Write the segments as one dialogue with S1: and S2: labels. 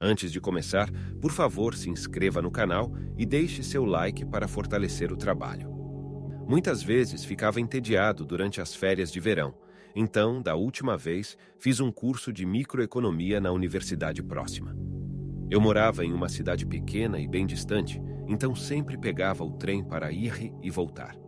S1: Antes de começar, por favor, se inscreva no canal e deixe seu like para fortalecer o trabalho. Muitas vezes ficava entediado durante as férias de verão, então, da última vez, fiz um curso de microeconomia na universidade próxima. Eu morava em uma cidade pequena e bem distante, então sempre pegava o trem para ir e voltar.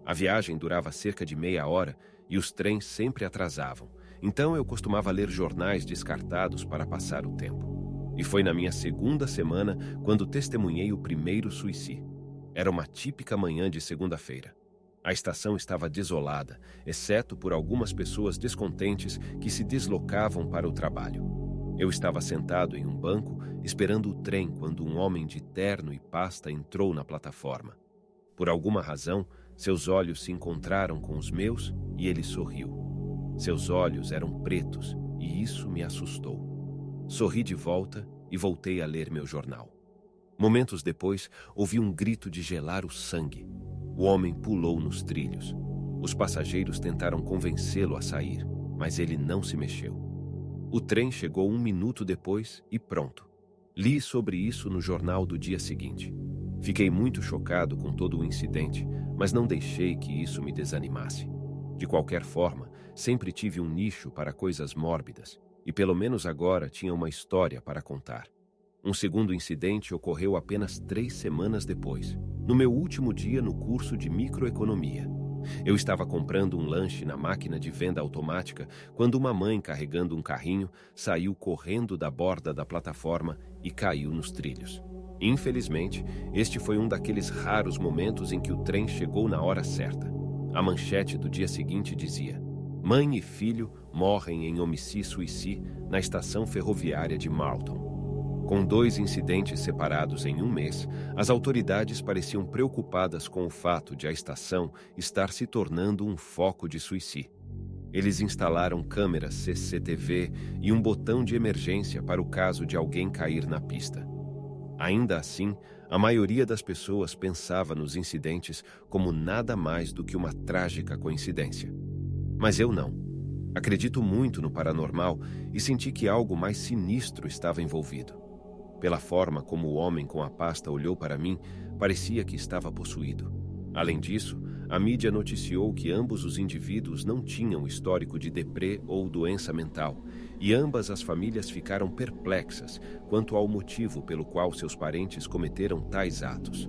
S1: A viagem durava cerca de meia hora e os trens sempre atrasavam, então eu costumava ler jornais descartados para passar o tempo. E foi na minha segunda semana quando testemunhei o primeiro suicídio. Era uma típica manhã de segunda-feira. A estação estava desolada, exceto por algumas pessoas descontentes que se deslocavam para o trabalho. Eu estava sentado em um banco, esperando o trem quando um homem de terno e pasta entrou na plataforma. Por alguma razão, seus olhos se encontraram com os meus e ele sorriu. Seus olhos eram pretos e isso me assustou. Sorri de volta e voltei a ler meu jornal. Momentos depois, ouvi um grito de gelar o sangue. O homem pulou nos trilhos. Os passageiros tentaram convencê-lo a sair, mas ele não se mexeu. O trem chegou 1 minuto depois e pronto. Li sobre isso no jornal do dia seguinte. Fiquei muito chocado com todo o incidente, mas não deixei que isso me desanimasse. De qualquer forma, sempre tive um nicho para coisas mórbidas. E pelo menos agora tinha uma história para contar. Um segundo incidente ocorreu apenas 3 semanas depois, no meu último dia no curso de microeconomia. Eu estava comprando um lanche na máquina de venda automática quando uma mãe carregando um carrinho saiu correndo da borda da plataforma e caiu nos trilhos. Infelizmente, este foi um daqueles raros momentos em que o trem chegou na hora certa. A manchete do dia seguinte dizia: Mãe e filho morrem em homicídio-suicídio na estação ferroviária de Marlton. Com 2 incidentes separados em 1 mês, as autoridades pareciam preocupadas com o fato de a estação estar se tornando um foco de suicídio. Eles instalaram câmeras CCTV e um botão de emergência para o caso de alguém cair na pista. Ainda assim, a maioria das pessoas pensava nos incidentes como nada mais do que uma trágica coincidência. Mas eu não. Acredito muito no paranormal e senti que algo mais sinistro estava envolvido. Pela forma como o homem com a pasta olhou para mim, parecia que estava possuído. Além disso, a mídia noticiou que ambos os indivíduos não tinham histórico de deprê ou doença mental, e ambas as famílias ficaram perplexas quanto ao motivo pelo qual seus parentes cometeram tais atos.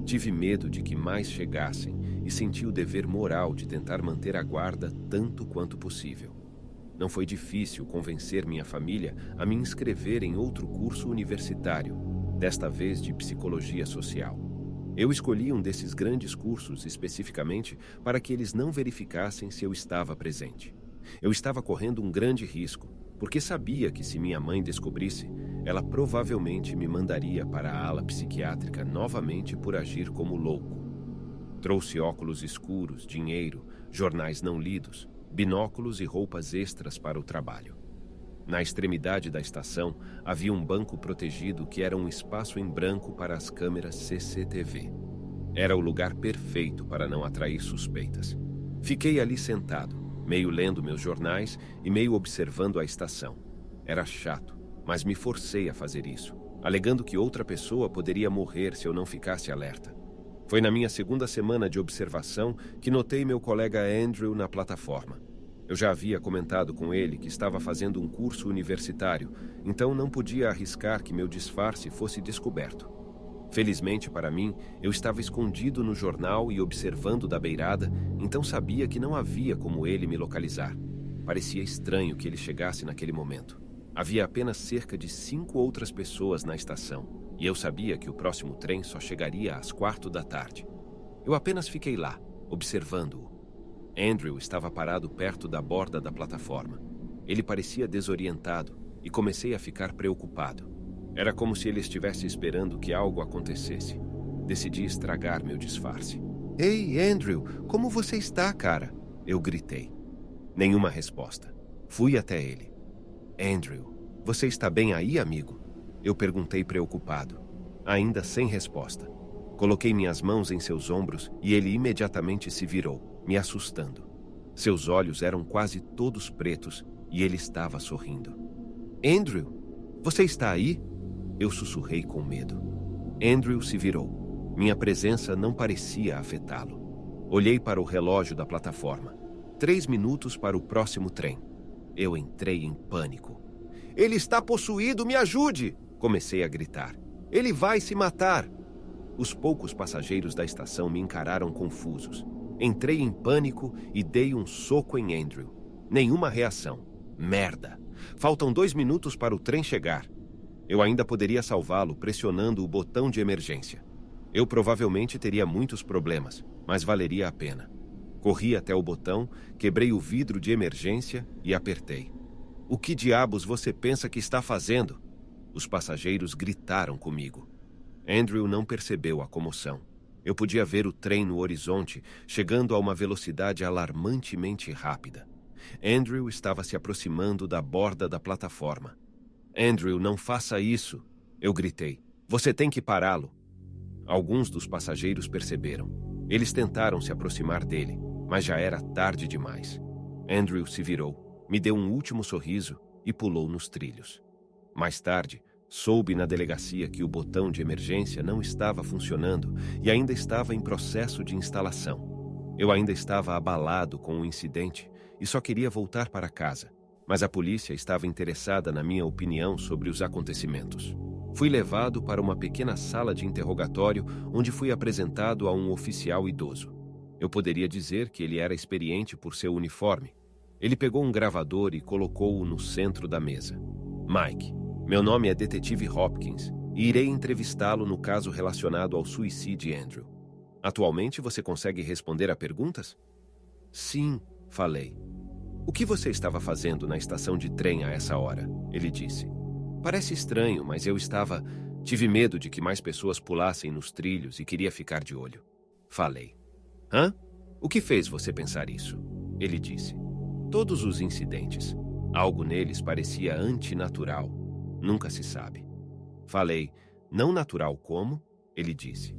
S1: Tive medo de que mais chegassem e senti o dever moral de tentar manter a guarda tanto quanto possível. Não foi difícil convencer minha família a me inscrever em outro curso universitário, desta vez de psicologia social. Eu escolhi um desses grandes cursos especificamente para que eles não verificassem se eu estava presente. Eu estava correndo um grande risco, porque sabia que se minha mãe descobrisse, ela provavelmente me mandaria para a ala psiquiátrica novamente por agir como louco. Trouxe óculos escuros, dinheiro, jornais não lidos, binóculos e roupas extras para o trabalho. Na extremidade da estação havia um banco protegido que era um espaço em branco para as câmeras CCTV. Era o lugar perfeito para não atrair suspeitas. Fiquei ali sentado, meio lendo meus jornais e meio observando a estação. Era chato, mas me forcei a fazer isso, alegando que outra pessoa poderia morrer se eu não ficasse alerta. Foi na minha segunda semana de observação que notei meu colega Andrew na plataforma. Eu já havia comentado com ele que estava fazendo um curso universitário, então não podia arriscar que meu disfarce fosse descoberto. Felizmente para mim, eu estava escondido no jornal e observando da beirada, então sabia que não havia como ele me localizar. Parecia estranho que ele chegasse naquele momento. Havia apenas cerca de 5 outras pessoas na estação, e eu sabia que o próximo trem só chegaria às 16h. Eu apenas fiquei lá, observando-o. Andrew estava parado perto da borda da plataforma. Ele parecia desorientado e comecei a ficar preocupado. Era como se ele estivesse esperando que algo acontecesse. Decidi estragar meu disfarce. "Ei, Andrew, como você está, cara?" Eu gritei. Nenhuma resposta. Fui até ele. "Andrew, você está bem aí, amigo?" Eu perguntei preocupado. Ainda sem resposta. Coloquei minhas mãos em seus ombros e ele imediatamente se virou, me assustando. Seus olhos eram quase todos pretos e ele estava sorrindo. "Andrew, você está aí?" Eu sussurrei com medo. Andrew se virou. Minha presença não parecia afetá-lo. Olhei para o relógio da plataforma. 3 minutos para o próximo trem. Eu entrei em pânico. Ele está possuído, me ajude! Comecei a gritar. Ele vai se matar! Os poucos passageiros da estação me encararam confusos. Entrei em pânico e dei um soco em Andrew. Nenhuma reação. Merda! Faltam 2 minutos para o trem chegar. Eu ainda poderia salvá-lo pressionando o botão de emergência. Eu provavelmente teria muitos problemas, mas valeria a pena. Corri até o botão, quebrei o vidro de emergência e apertei. O que diabos você pensa que está fazendo? Os passageiros gritaram comigo. Andrew não percebeu a comoção. Eu podia ver o trem no horizonte, chegando a uma velocidade alarmantemente rápida. Andrew estava se aproximando da borda da plataforma. Andrew, não faça isso! Eu gritei. Você tem que pará-lo. Alguns dos passageiros perceberam. Eles tentaram se aproximar dele, mas já era tarde demais. Andrew se virou, me deu um último sorriso e pulou nos trilhos. Mais tarde, soube na delegacia que o botão de emergência não estava funcionando e ainda estava em processo de instalação. Eu ainda estava abalado com o incidente e só queria voltar para casa, mas a polícia estava interessada na minha opinião sobre os acontecimentos. Fui levado para uma pequena sala de interrogatório onde fui apresentado a um oficial idoso. Eu poderia dizer que ele era experiente por seu uniforme. Ele pegou um gravador e colocou-o no centro da mesa. Mike, meu nome é Detetive Hopkins e irei entrevistá-lo no caso relacionado ao suicídio de Andrew. Atualmente você consegue responder a perguntas? Sim, falei. O que você estava fazendo na estação de trem a essa hora? Ele disse. Parece estranho, mas eu estava... Tive medo de que mais pessoas pulassem nos trilhos e queria ficar de olho. Falei. Hã? O que fez você pensar isso? Ele disse. Todos os incidentes. Algo neles parecia antinatural. Nunca se sabe. Falei. Não natural como? Ele disse.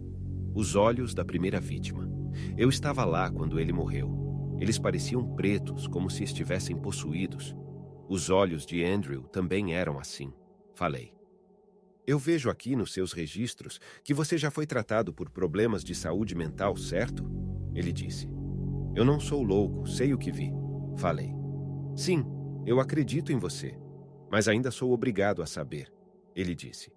S1: Os olhos da primeira vítima. Eu estava lá quando ele morreu. Eles pareciam pretos, como se estivessem possuídos. Os olhos de Andrew também eram assim. Falei. Eu vejo aqui nos seus registros que você já foi tratado por problemas de saúde mental, certo? Ele disse. Eu não sou louco, sei o que vi. Falei. Sim, eu acredito em você, mas ainda sou obrigado a saber. Ele disse.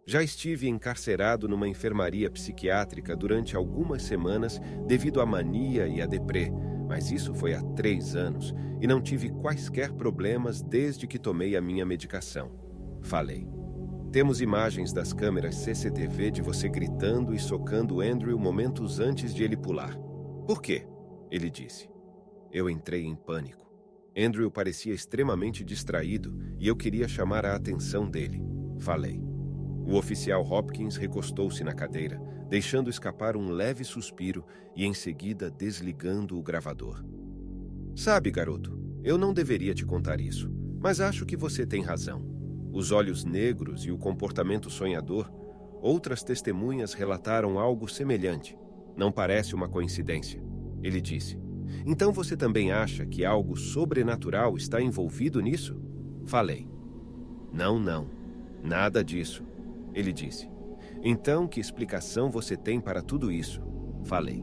S1: Já estive encarcerado numa enfermaria psiquiátrica durante algumas semanas devido à mania e à deprê, mas isso foi há 3 anos e não tive quaisquer problemas desde que tomei a minha medicação. Falei. Temos imagens das câmeras CCTV de você gritando e socando Andrew momentos antes de ele pular. Por quê? Ele disse. Eu entrei em pânico. Andrew parecia extremamente distraído e eu queria chamar a atenção dele. Falei. O oficial Hopkins recostou-se na cadeira, deixando escapar um leve suspiro e em seguida desligando o gravador. Sabe, garoto, eu não deveria te contar isso, mas acho que você tem razão. Os olhos negros e o comportamento sonhador, outras testemunhas relataram algo semelhante. Não parece uma coincidência, ele disse. Então você também acha que algo sobrenatural está envolvido nisso? Falei. Não, nada disso, ele disse. Então que explicação você tem para tudo isso? Falei.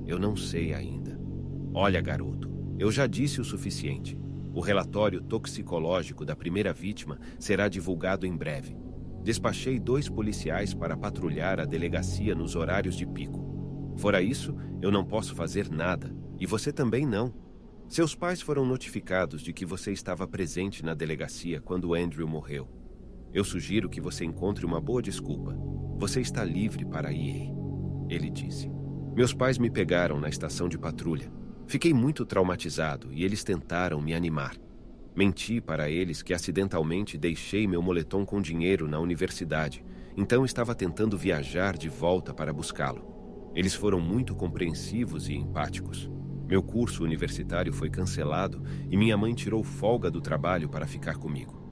S1: Eu não sei ainda. Olha, garoto, eu já disse o suficiente. O relatório toxicológico da primeira vítima será divulgado em breve. Despachei 2 policiais para patrulhar a delegacia nos horários de pico. Fora isso, eu não posso fazer nada, e você também não. Seus pais foram notificados de que você estava presente na delegacia quando Andrew morreu. Eu sugiro que você encontre uma boa desculpa. Você está livre para ir, ele disse. Meus pais me pegaram na estação de patrulha. Fiquei muito traumatizado e eles tentaram me animar. Menti para eles que acidentalmente deixei meu moletom com dinheiro na universidade, então estava tentando viajar de volta para buscá-lo. Eles foram muito compreensivos e empáticos. Meu curso universitário foi cancelado e minha mãe tirou folga do trabalho para ficar comigo.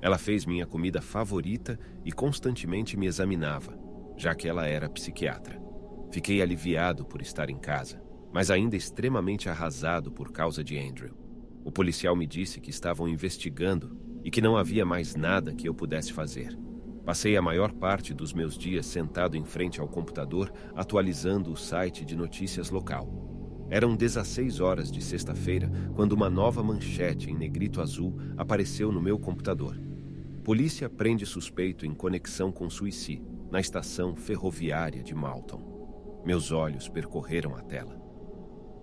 S1: Ela fez minha comida favorita e constantemente me examinava, já que ela era psiquiatra. Fiquei aliviado por estar em casa, mas ainda extremamente arrasado por causa de Andrew. O policial me disse que estavam investigando e que não havia mais nada que eu pudesse fazer. Passei a maior parte dos meus dias sentado em frente ao computador, atualizando o site de notícias local. Eram 16 horas de sexta-feira quando uma nova manchete em negrito azul apareceu no meu computador. Polícia prende suspeito em conexão com suicídio na estação ferroviária de Malton. Meus olhos percorreram a tela.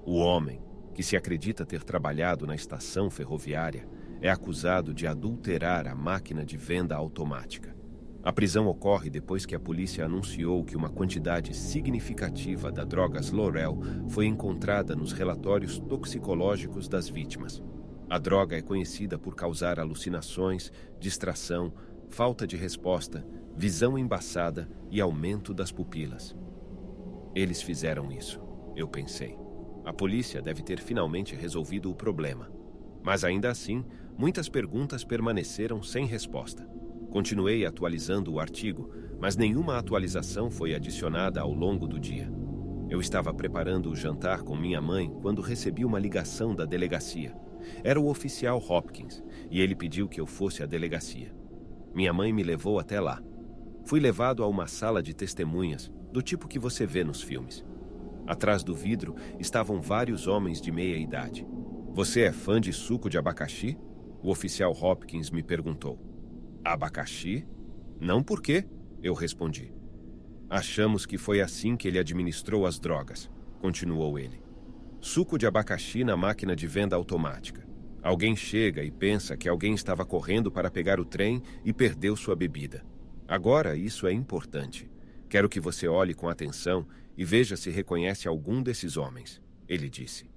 S1: O homem, que se acredita ter trabalhado na estação ferroviária, é acusado de adulterar a máquina de venda automática. A prisão ocorre depois que a polícia anunciou que uma quantidade significativa da droga Lorel foi encontrada nos relatórios toxicológicos das vítimas. A droga é conhecida por causar alucinações, distração, falta de resposta, visão embaçada e aumento das pupilas. Eles fizeram isso, eu pensei. A polícia deve ter finalmente resolvido o problema. Mas ainda assim, muitas perguntas permaneceram sem resposta. Continuei atualizando o artigo, mas nenhuma atualização foi adicionada ao longo do dia. Eu estava preparando o jantar com minha mãe quando recebi uma ligação da delegacia. Era o oficial Hopkins, e ele pediu que eu fosse à delegacia. Minha mãe me levou até lá. Fui levado a uma sala de testemunhas, do tipo que você vê nos filmes. Atrás do vidro estavam vários homens de meia idade. "Você é fã de suco de abacaxi?" O oficial Hopkins me perguntou. "Abacaxi? Não, por quê?" eu respondi. "Achamos que foi assim que ele administrou as drogas", continuou ele. "Suco de abacaxi na máquina de venda automática. Alguém chega e pensa que alguém estava correndo para pegar o trem e perdeu sua bebida. Agora, isso é importante. Quero que você olhe com atenção e veja se reconhece algum desses homens", ele disse.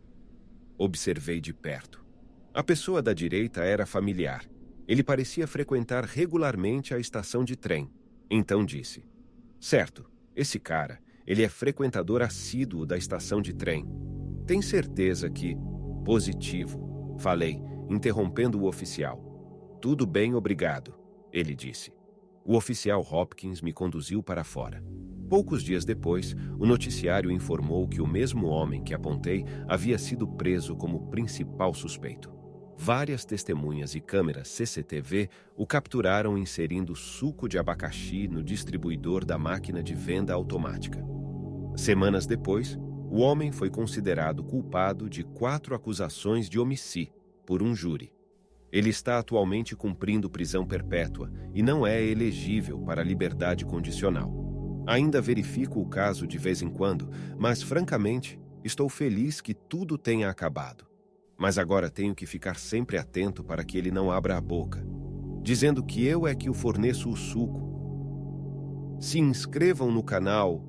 S1: Observei de perto. A pessoa da direita era familiar. Ele parecia frequentar regularmente a estação de trem. Então disse: "Certo, esse cara, ele é frequentador assíduo da estação de trem. Tem certeza que..." "Positivo", falei, interrompendo o oficial. "Tudo bem, obrigado", ele disse. O oficial Hopkins me conduziu para fora. Poucos dias depois, o noticiário informou que o mesmo homem que apontei havia sido preso como principal suspeito. Várias testemunhas e câmeras CCTV o capturaram inserindo suco de abacaxi no distribuidor da máquina de venda automática. Semanas depois, o homem foi considerado culpado de 4 acusações de homicídio por um júri. Ele está atualmente cumprindo prisão perpétua e não é elegível para liberdade condicional. Ainda verifico o caso de vez em quando, mas, francamente, estou feliz que tudo tenha acabado. Mas agora tenho que ficar sempre atento para que ele não abra a boca, dizendo que eu é que o forneço o suco. Se inscrevam no canal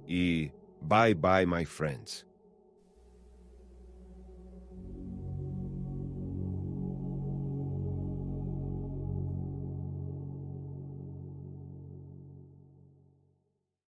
S1: e bye bye, my friends.